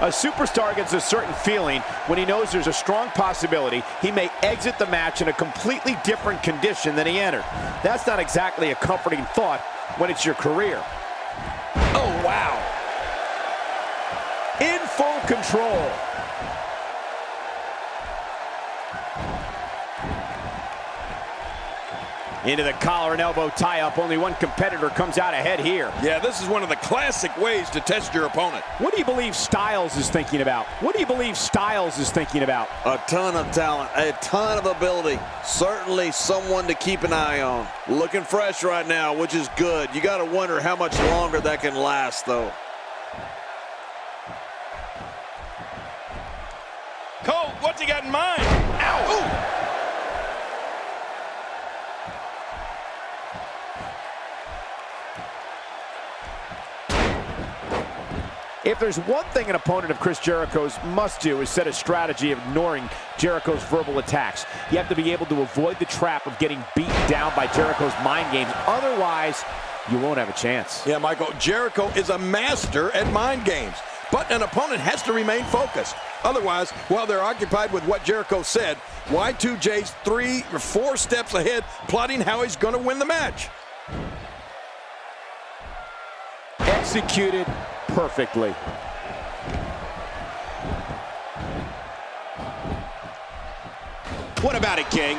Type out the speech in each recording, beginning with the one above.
A superstar gets a certain feeling when he knows there's a strong possibility he may exit the match in a completely different condition than he entered. That's not exactly a comforting thought when it's your career. Oh, wow. In full control. Into the collar and elbow tie-up. Only one competitor comes out ahead here. Yeah, this is one of the classic ways to test your opponent. What do you believe Styles is thinking about? What do you believe Styles is thinking about? A ton of talent, a ton of ability. Certainly someone to keep an eye on. Looking fresh right now, which is good. You got to wonder how much longer that can last, though. Cole, what's he got in mind? Ow! Ooh. If there's one thing an opponent of Chris Jericho's must do is set a strategy of ignoring Jericho's verbal attacks. You have to be able to avoid the trap of getting beaten down by Jericho's mind games. Otherwise, you won't have a chance. Yeah, Michael, Jericho is a master at mind games. But an opponent has to remain focused. Otherwise, while they're occupied with what Jericho said, Y2J's 3 or 4 steps ahead, plotting how he's going to win the match. Executed perfectly. What about it, King?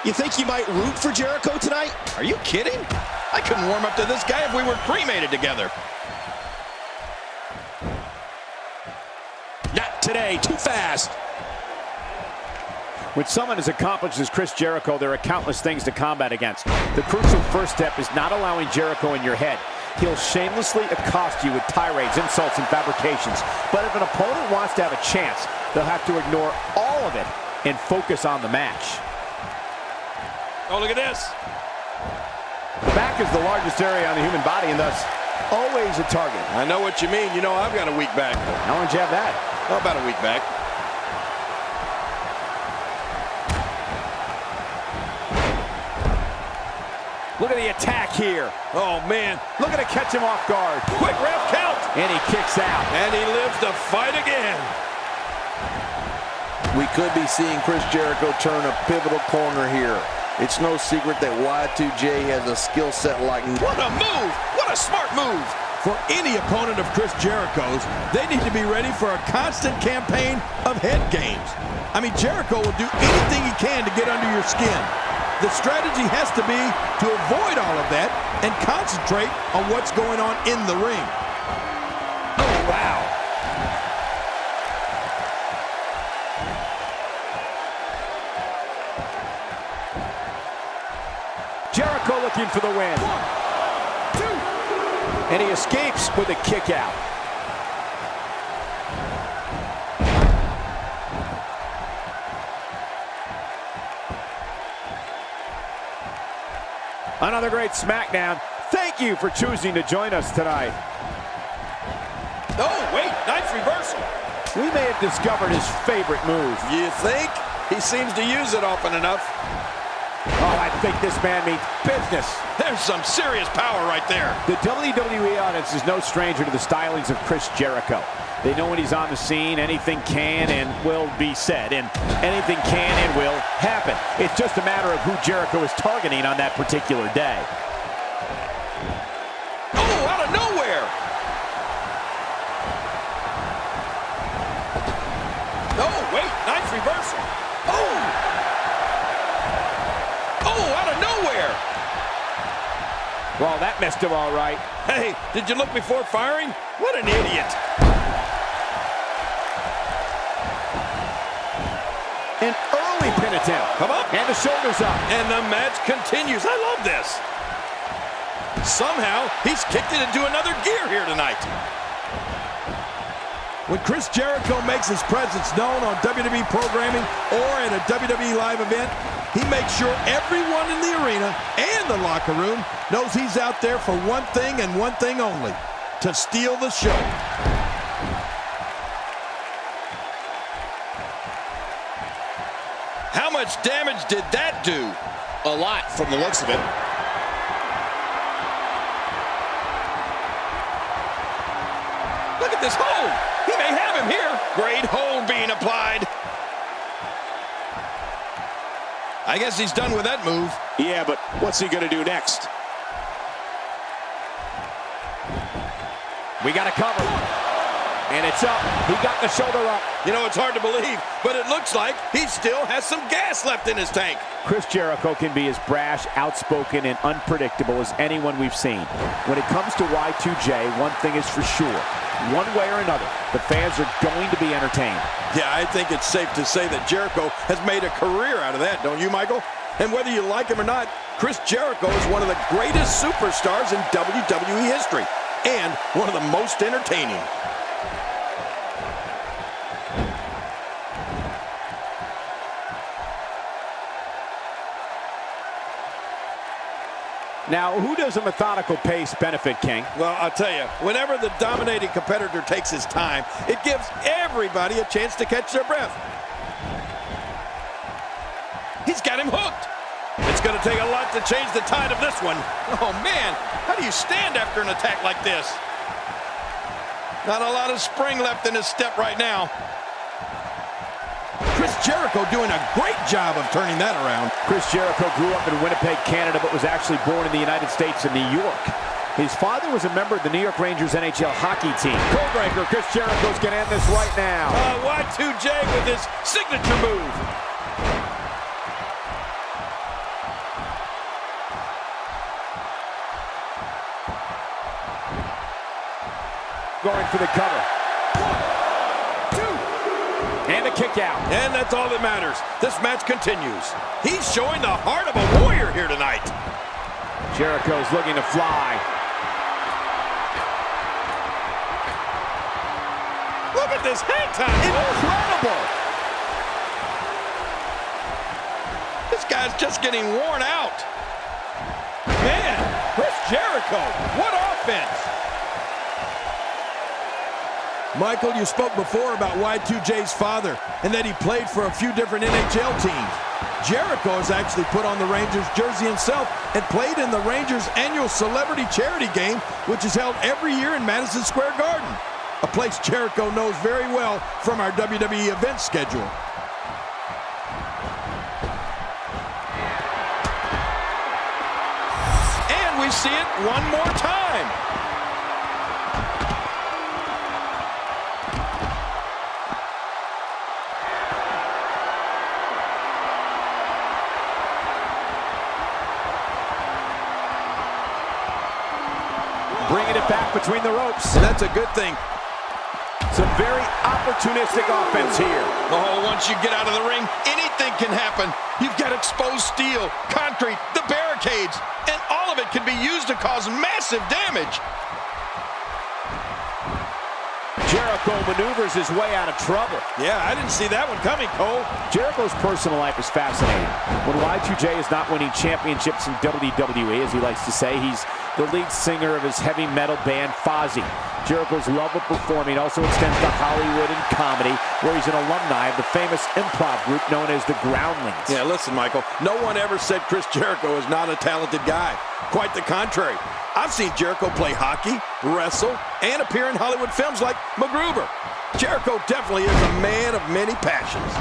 You think you might root for Jericho tonight? Are you kidding? I couldn't warm up to this guy if we were cremated together. Not today, too fast. When someone as accomplished as Chris Jericho, there are countless things to combat against. The crucial first step is not allowing Jericho in your head. He'll shamelessly accost you with tirades, insults, and fabrications. But if an opponent wants to have a chance, they'll have to ignore all of it and focus on the match. Oh, look at this. The back is the largest area on the human body and thus always a target. I know what you mean. You know I've got a weak back. How long did you have that? Oh, about a week back. Look at the attack here. Oh, man. Look at it catch him off guard. Quick ref count. And he kicks out. And he lives to fight again. We could be seeing Chris Jericho turn a pivotal corner here. It's no secret that Y2J has a skill set like... What a move! What a smart move! For any opponent of Chris Jericho's, they need to be ready for a constant campaign of head games. I mean, Jericho will do anything he can to get under your skin. The strategy has to be to avoid all of that and concentrate on what's going on in the ring. Oh, wow. Jericho looking for the win. 1, 2. And he escapes with a kick out. Another great SmackDown. Thank you for choosing to join us tonight. Oh, wait, nice reversal. We may have discovered his favorite move. You think? He seems to use it often enough. Oh, I think this man means business. There's some serious power right there. The WWE audience is no stranger to the stylings of Chris Jericho. They know when he's on the scene, anything can and will be said, and anything can and will happen. It's just a matter of who Jericho is targeting on that particular day. Oh, out of nowhere! Oh, wait, nice reversal. Oh! Oh, out of nowhere! Well, that messed him all right. Hey, did you look before firing? What an idiot! An early pin attempt. Come up. And the shoulders up. And the match continues. I love this. Somehow, he's kicked it into another gear here tonight. When Chris Jericho makes his presence known on WWE programming or at a WWE live event, he makes sure everyone in the arena and the locker room knows he's out there for one thing and one thing only, to steal the show. How much damage did that do? A lot from the looks of it. Look at this hold. He may have him here. Great hold being applied. I guess he's done with that move. Yeah, but what's he going to do next? We got a cover. And it's up. He got the shoulder up. You know, it's hard to believe, but it looks like he still has some gas left in his tank. Chris Jericho can be as brash, outspoken, and unpredictable as anyone we've seen. When it comes to Y2J, one thing is for sure. One way or another, the fans are going to be entertained. Yeah, I think it's safe to say that Jericho has made a career out of that, don't you, Michael? And whether you like him or not, Chris Jericho is one of the greatest superstars in WWE history, and one of the most entertaining. Now, who does a methodical pace benefit, King? Well, I'll tell you, whenever the dominating competitor takes his time, it gives everybody a chance to catch their breath. He's got him hooked. It's going to take a lot to change the tide of this one. Oh, man, how do you stand after an attack like this? Not a lot of spring left in his step right now. Chris Jericho doing a great job of turning that around. Chris Jericho grew up in Winnipeg, Canada, but was actually born in the United States in New York. His father was a member of the New York Rangers NHL hockey team. Codebreaker, Chris Jericho's going to end this right now. Y2J with his signature move. Going for the cover. 1, 2. And a kick out. And that's all that matters. This match continues. He's showing the heart of a warrior here tonight. Jericho's looking to fly. Look at this hang time. Incredible. This guy's just getting worn out. Man, Chris Jericho, what offense. Michael, you spoke before about Y2J's father and that he played for a few different NHL teams. Jericho has actually put on the Rangers jersey himself and played in the Rangers' annual celebrity charity game, which is held every year in Madison Square Garden, a place Jericho knows very well from our WWE event schedule. And we see it one more time. Bringing it back between the ropes. And that's a good thing. Some very opportunistic offense here. Oh, once you get out of the ring, anything can happen. You've got exposed steel, concrete, the barricades, and all of it can be used to cause massive damage. Jericho maneuvers his way out of trouble. Yeah, I didn't see that one coming, Cole. Jericho's personal life is fascinating. When Y2J is not winning championships in WWE, as he likes to say, he's the lead singer of his heavy metal band, Fozzy. Jericho's love of performing also extends to Hollywood and comedy, where he's an alumni of the famous improv group known as the Groundlings. Yeah, listen, Michael, no one ever said Chris Jericho is not a talented guy. Quite the contrary. I've seen Jericho play hockey, wrestle, and appear in Hollywood films like MacGruber. Jericho definitely is a man of many passions.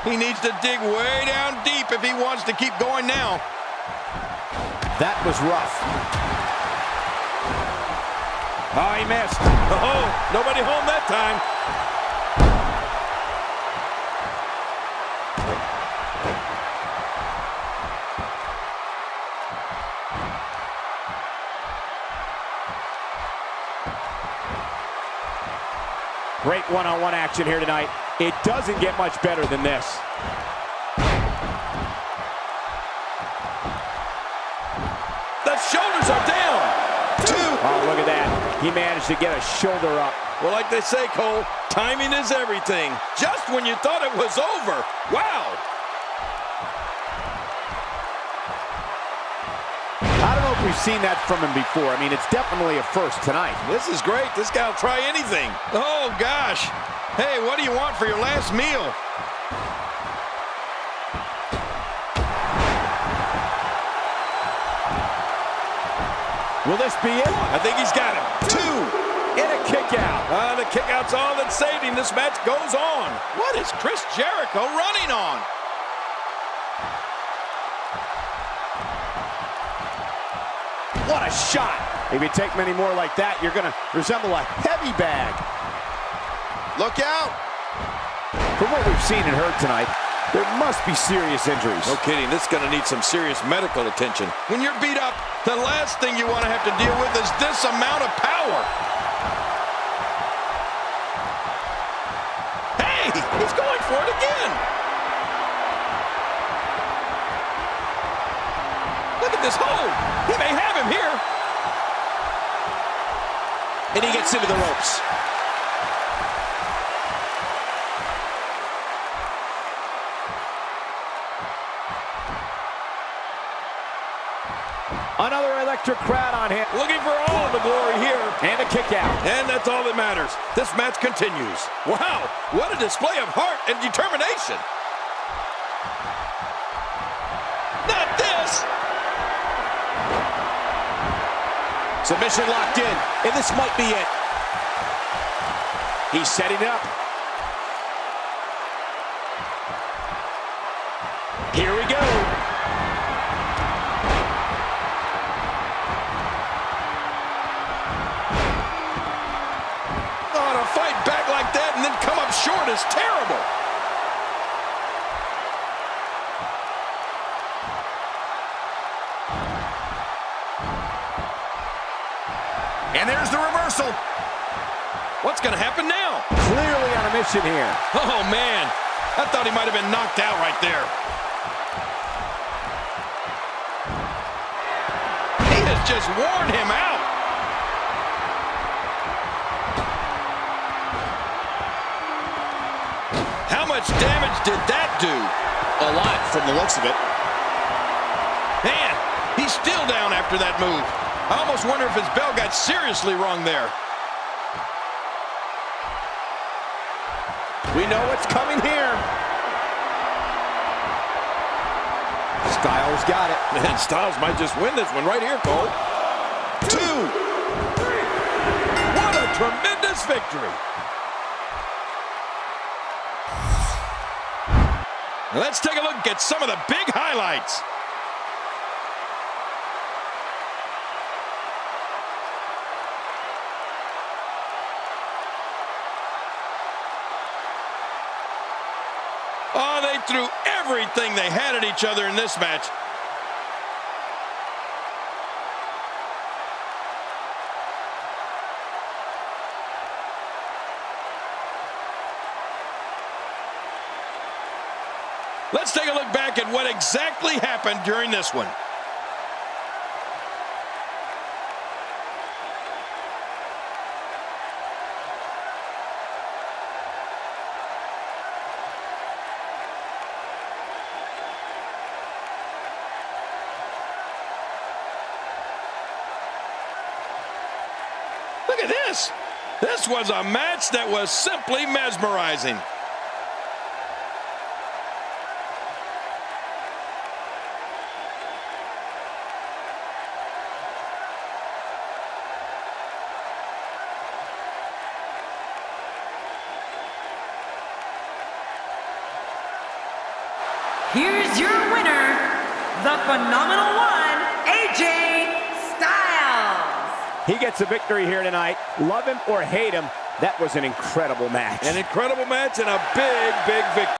He needs to dig way down deep if he wants to keep going now. That was rough. Oh, he missed. Oh, nobody home that time. Great one-on-one action here tonight. It doesn't get much better than this. The shoulders are down. 2. Oh, look at that. He managed to get a shoulder up. Well, like they say, Cole, timing is everything. Just when you thought it was over. Wow. I don't know if we've seen that from him before. I mean, it's definitely a first tonight. This is great. This guy will try anything. Oh, gosh. Hey, what do you want for your last meal? Will this be it? I think he's got him. 2. In a kick out. The kick out's all that saved him. This match goes on. What is Chris Jericho running on? What a shot. If you take many more like that, you're going to resemble a heavy bag. Look out. From what we've seen and heard tonight, there must be serious injuries. No kidding. This is going to need some serious medical attention. When you're beat up, the last thing you want to have to deal with is this amount of power. Hey, he's going for it again. Look at this hold. He may have him here. And he gets into the ropes. Another electric crowd on him. Looking for all of the glory here. And a kick out. And that's all that matters. This match continues. Wow, what a display of heart and determination. Not this. Submission locked in, and this might be it. He's setting it up. Here we go. Oh, to fight back like that and then come up short is terrible. And there's the reversal. What's going to happen now? Clearly on a mission here. Oh, man. I thought he might have been knocked out right there. He has just worn him out. How much damage did that do? A lot from the looks of it. Man, he's still down after that move. I almost wonder if his bell got seriously wrong there. We know what's coming here. Styles got it. Man, Styles might just win this one right here, Cole. 2. What a tremendous victory. Let's take a look at some of the big highlights. Oh, they threw everything they had at each other in this match. Let's take a look back at what exactly happened during this one. Look at this. This was a match that was simply mesmerizing. Here's your winner, the Phenomenal One, AJ Styles. He gets a victory here tonight. Love him or hate him, that was an incredible match. An incredible match and a big, big victory.